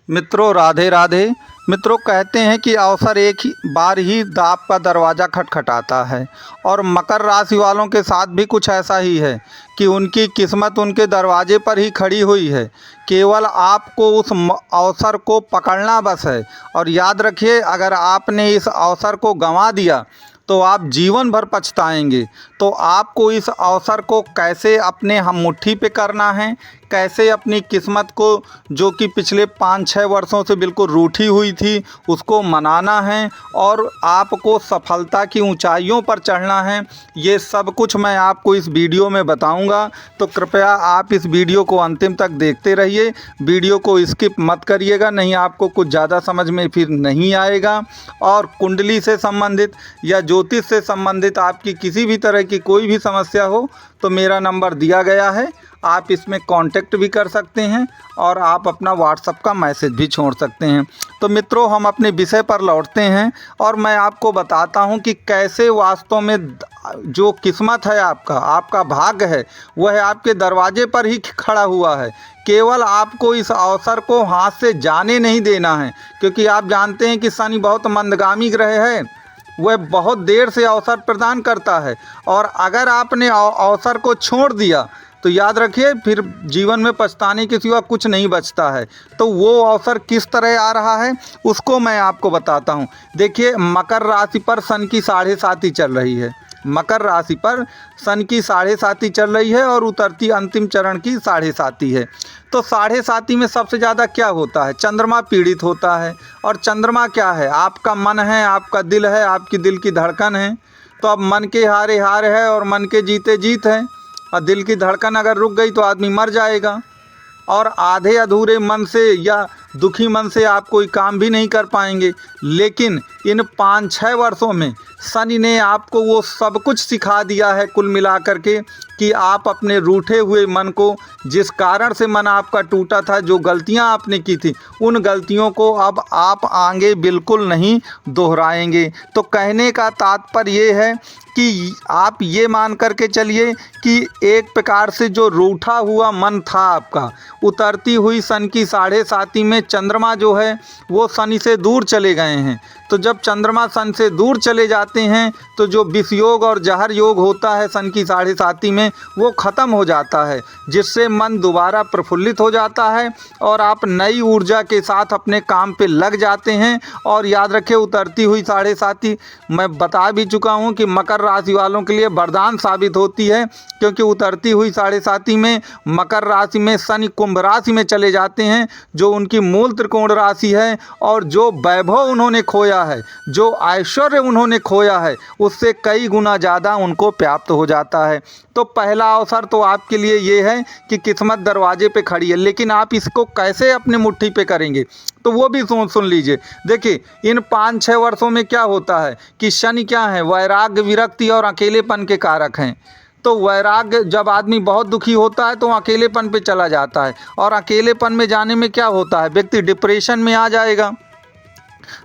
मित्रों राधे राधे। मित्रों कहते हैं कि अवसर एक ही बार ही आपका दरवाज़ा खटखटाता है और मकर राशि वालों के साथ भी कुछ ऐसा ही है कि उनकी किस्मत उनके दरवाजे पर ही खड़ी हुई है। केवल आपको उस अवसर को पकड़ना बस है। और याद रखिए, अगर आपने इस अवसर को गंवा दिया तो आप जीवन भर पछताएंगे। तो आपको इस अवसर को कैसे अपने हम मुट्ठी पे करना है, कैसे अपनी किस्मत को जो कि पिछले 5-6 वर्षों से बिल्कुल रूठी हुई थी उसको मनाना है और आपको सफलता की ऊंचाइयों पर चढ़ना है। ये सब कुछ मैं आपको इस वीडियो में बताऊंगा। तो कृपया आप इस वीडियो को अंतिम तक देखते रहिए, वीडियो को स्किप मत करिएगा, नहीं आपको कुछ ज़्यादा समझ में फिर नहीं आएगा। और कुंडली से संबंधित या ज्योतिष से संबंधित आपकी किसी भी तरह की कोई भी समस्या हो तो मेरा नंबर दिया गया है, आप इसमें कांटेक्ट भी कर सकते हैं और आप अपना व्हाट्सएप का मैसेज भी छोड़ सकते हैं। तो मित्रों, हम अपने विषय पर लौटते हैं और मैं आपको बताता हूं कि कैसे वास्तव में जो किस्मत है, आपका भाग्य है, वह आपके दरवाजे पर ही खड़ा हुआ है। केवल आपको इस अवसर को हाथ से जाने नहीं देना है, क्योंकि आप जानते हैं कि शनि बहुत मंदगामी ग्रह है, वह बहुत देर से अवसर प्रदान करता है। और अगर आपने अवसर को छोड़ दिया तो याद रखिए फिर जीवन में पछताने के सिवा कुछ नहीं बचता है। तो वो अवसर किस तरह आ रहा है उसको मैं आपको बताता हूँ। देखिए, मकर राशि पर सन की 7.5 चल रही है। मकर राशि पर सन की 7.5 चल रही है और उतरती अंतिम चरण की 7.5 है। तो 7.5 में सबसे ज़्यादा क्या होता है? चंद्रमा पीड़ित होता है। और चंद्रमा क्या है? आपका मन है, आपका दिल है, आपकी दिल की धड़कन है। तो अब मन के हारे हार है और मन के जीते जीत है। और दिल की धड़कन अगर रुक गई तो आदमी मर जाएगा। और आधे अधूरे मन से या दुखी मन से आप कोई काम भी नहीं कर पाएंगे। लेकिन इन 5-6 वर्षों में शनि ने आपको वो सब कुछ सिखा दिया है कुल मिलाकर के कि आप अपने रूठे हुए मन को, जिस कारण से मन आपका टूटा था, जो गलतियां आपने की थी, उन गलतियों को अब आप आगे बिल्कुल नहीं दोहराएंगे। तो कहने का तात्पर्य ये है कि आप ये मान करके चलिए कि एक प्रकार से जो रूठा हुआ मन था आपका, उतरती हुई सन की 7.5 में चंद्रमा जो है वो शनि से दूर चले गए हैं। तो जब चंद्रमा सन से दूर चले जाते हैं तो जो विष योग और जहर योग होता है सन की 7.5 में, वो ख़त्म हो जाता है, जिससे मन दोबारा प्रफुल्लित हो जाता है और आप नई ऊर्जा के साथ अपने काम पे लग जाते हैं। और याद रखें, उतरती हुई 7.5 मैं बता भी चुका हूँ कि मकर राशि वालों के लिए वरदान साबित होती है, क्योंकि उतरती हुई 7.5 में मकर राशि में शनि कुंभ राशि में चले जाते हैं, जो उनकी मूल त्रिकोण राशि है। और जो वैभव उन्होंने खोया है, जो ऐश्वर्य उन्होंने खोया है, उससे कई गुना ज़्यादा उनको प्राप्त हो जाता है। तो पहला अवसर तो आपके लिए ये है कि किस्मत दरवाजे पे खड़ी है, लेकिन आप इसको कैसे अपने मुट्ठी पे करेंगे तो वो भी सुन लीजिए। देखिए, इन 5-6 वर्षों में क्या होता है कि शनि क्या है? वैराग्य, विरक्ति और अकेलेपन के कारक हैं। तो वैराग्य, जब आदमी बहुत दुखी होता है तो अकेलेपन पे चला जाता है, और अकेलेपन में जाने में क्या होता है? व्यक्ति डिप्रेशन में आ जाएगा।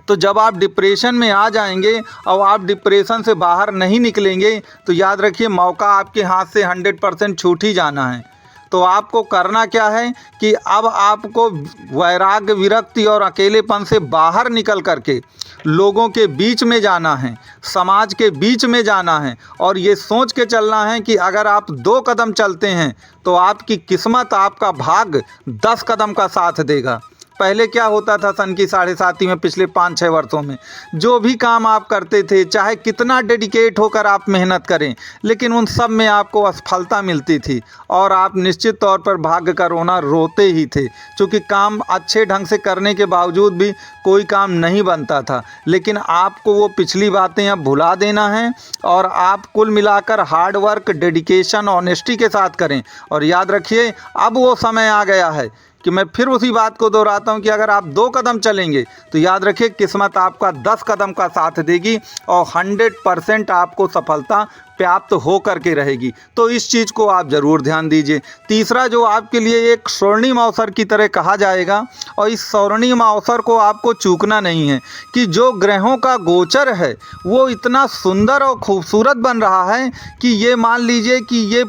तो जब आप डिप्रेशन में आ जाएंगे और आप डिप्रेशन से बाहर नहीं निकलेंगे तो याद रखिए मौका आपके हाथ से 100% छूट ही जाना है। तो आपको करना क्या है कि अब आपको वैराग्य, विरक्ति और अकेलेपन से बाहर निकल करके लोगों के बीच में जाना है, समाज के बीच में जाना है, और ये सोच के चलना है कि अगर आप 2 कदम चलते हैं तो आपकी किस्मत, आपका भाग्य 10 कदम का साथ देगा। पहले क्या होता था सन की 7.5 में, पिछले 5-6 वर्षों में जो भी काम आप करते थे, चाहे कितना डेडिकेट होकर आप मेहनत करें, लेकिन उन सब में आपको असफलता मिलती थी और आप निश्चित तौर पर भाग्य का रोना रोते ही थे, क्योंकि काम अच्छे ढंग से करने के बावजूद भी कोई काम नहीं बनता था। लेकिन आपको वो पिछली बातें अब भुला देना है और आप कुल मिलाकर हार्ड वर्क, डेडिकेशन, ऑनेस्टी के साथ करें। और याद रखिए, अब वो समय आ गया है कि मैं फिर उसी बात को दोहराता हूं कि अगर आप 2 कदम चलेंगे तो याद रखिए किस्मत आपका 10 कदम का साथ देगी और 100% आपको सफलता प्राप्त हो करके रहेगी। तो इस चीज़ को आप ज़रूर ध्यान दीजिए। तीसरा, जो आपके लिए एक स्वर्णिम अवसर की तरह कहा जाएगा, और इस स्वर्णिम अवसर को आपको चूकना नहीं है कि जो ग्रहों का गोचर है वो इतना सुंदर और खूबसूरत बन रहा है कि ये मान लीजिए कि ये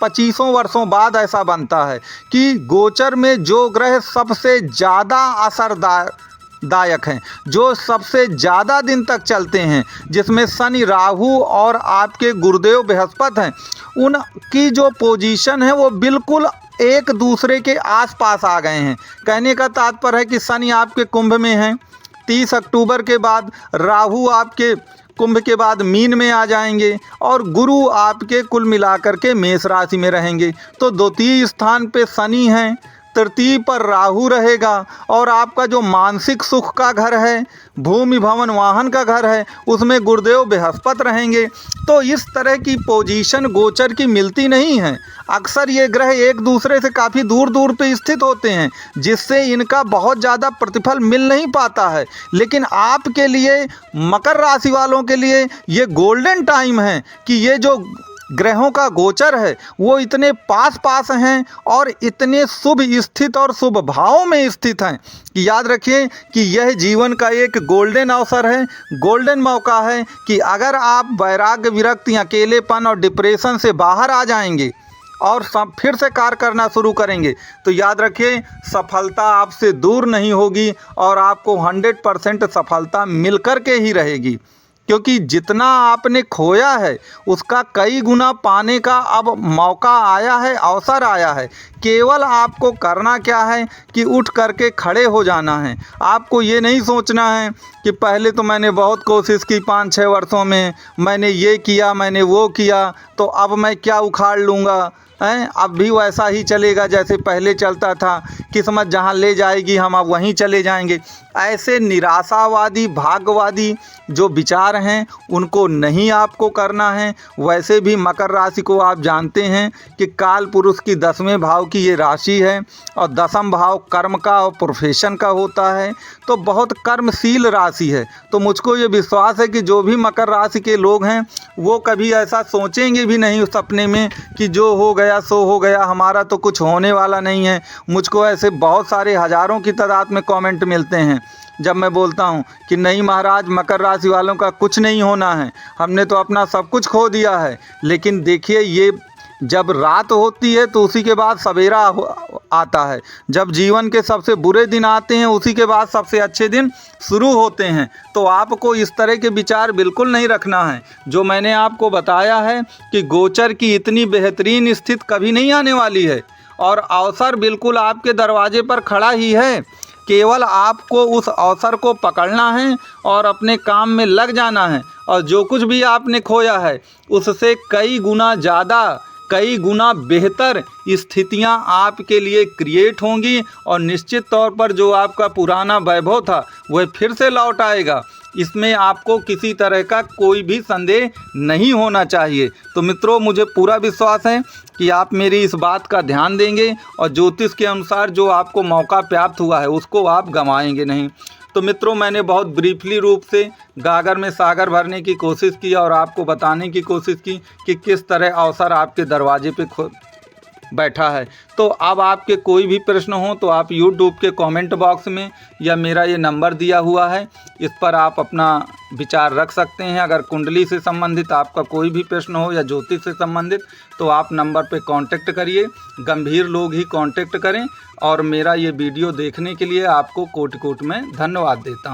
25 वर्षों बाद ऐसा बनता है कि गोचर में जो ग्रह सबसे ज़्यादा असरदायक हैं, जो सबसे ज़्यादा दिन तक चलते हैं, जिसमें शनि, राहु और आपके गुरुदेव बृहस्पति हैं, उनकी जो पोजीशन है वो बिल्कुल एक दूसरे के आसपास आ गए हैं। कहने का तात्पर्य है कि शनि आपके कुंभ में हैं, 30 अक्टूबर के बाद राहु आपके कुंभ के बाद मीन में आ जाएंगे और गुरु आपके कुल मिलाकर के मेष राशि में रहेंगे। तो द्वितीय स्थान पे शनि हैं, तृतीय पर राहु रहेगा और आपका जो मानसिक सुख का घर है, भूमि भवन वाहन का घर है, उसमें गुरुदेव बृहस्पति रहेंगे। तो इस तरह की पोजीशन गोचर की मिलती नहीं है। अक्सर ये ग्रह एक दूसरे से काफ़ी दूर दूर पे स्थित होते हैं, जिससे इनका बहुत ज़्यादा प्रतिफल मिल नहीं पाता है। लेकिन आपके लिए, मकर राशि वालों के लिए ये गोल्डन टाइम है कि ये जो ग्रहों का गोचर है वो इतने पास पास हैं और इतने शुभ स्थित और शुभ भावों में स्थित हैं कि याद रखिए कि यह जीवन का एक गोल्डन अवसर है, गोल्डन मौका है कि अगर आप वैराग्य, विरक्ति, अकेलेपन और डिप्रेशन से बाहर आ जाएंगे और फिर से कार्य करना शुरू करेंगे तो याद रखिए सफलता आपसे दूर नहीं होगी और आपको 100% सफलता मिलकर के ही रहेगी। क्योंकि जितना आपने खोया है उसका कई गुना पाने का अब मौका आया है, अवसर आया है। केवल आपको करना क्या है कि उठ करके खड़े हो जाना है। आपको ये नहीं सोचना है कि पहले तो मैंने बहुत कोशिश की, 5-6 वर्षों में मैंने ये किया, मैंने वो किया, तो अब मैं क्या उखाड़ लूँगा हैं, अब भी वैसा ही चलेगा जैसे पहले चलता था, किस्मत जहाँ ले जाएगी हम अब वहीं चले जाएंगे। ऐसे निराशावादी, भाग्यवादी जो विचार हैं उनको नहीं आपको करना है। वैसे भी मकर राशि को आप जानते हैं कि काल पुरुष की 10वें भाव की ये राशि है और 10वां भाव कर्म का और प्रोफेशन का होता है, तो बहुत कर्मशील राशि है। तो मुझको ये विश्वास है कि जो भी मकर राशि के लोग हैं वो कभी ऐसा सोचेंगे भी नहीं उस सपने में कि जो हो गया सो हो गया, हमारा तो कुछ होने वाला नहीं है। मुझको ऐसे बहुत सारे हज़ारों की तादाद में कमेंट मिलते हैं जब मैं बोलता हूँ कि नहीं महाराज, मकर राशि वालों का कुछ नहीं होना है, हमने तो अपना सब कुछ खो दिया है। लेकिन देखिए, ये जब रात होती है तो उसी के बाद सवेरा आता है, जब जीवन के सबसे बुरे दिन आते हैं उसी के बाद सबसे अच्छे दिन शुरू होते हैं। तो आपको इस तरह के विचार बिल्कुल नहीं रखना है। जो मैंने आपको बताया है कि गोचर की इतनी बेहतरीन स्थिति कभी नहीं आने वाली है और अवसर बिल्कुल आपके दरवाजे पर खड़ा ही है। केवल आपको उस अवसर को पकड़ना है और अपने काम में लग जाना है और जो कुछ भी आपने खोया है उससे कई गुना ज़्यादा, कई गुना बेहतर स्थितियां आपके लिए क्रिएट होंगी और निश्चित तौर पर जो आपका पुराना वैभव था वह फिर से लौट आएगा। इसमें आपको किसी तरह का कोई भी संदेह नहीं होना चाहिए। तो मित्रों, मुझे पूरा विश्वास है कि आप मेरी इस बात का ध्यान देंगे और ज्योतिष के अनुसार जो आपको मौका प्राप्त हुआ है उसको आप गंवाएंगे नहीं। तो मित्रों, मैंने बहुत ब्रीफली रूप से गागर में सागर भरने की कोशिश की और आपको बताने की कोशिश की कि किस तरह अवसर आपके दरवाजे पे बैठा है। तो अब आपके कोई भी प्रश्न हो तो आप YouTube के कमेंट बॉक्स में या मेरा ये नंबर दिया हुआ है, इस पर आप अपना विचार रख सकते हैं। अगर कुंडली से संबंधित आपका कोई भी प्रश्न हो या ज्योतिष से संबंधित तो आप नंबर पे कांटेक्ट करिए। गंभीर लोग ही कांटेक्ट करें और मेरा ये वीडियो देखने के लिए आपको कोटि कोटि में धन्यवाद देता हूँ।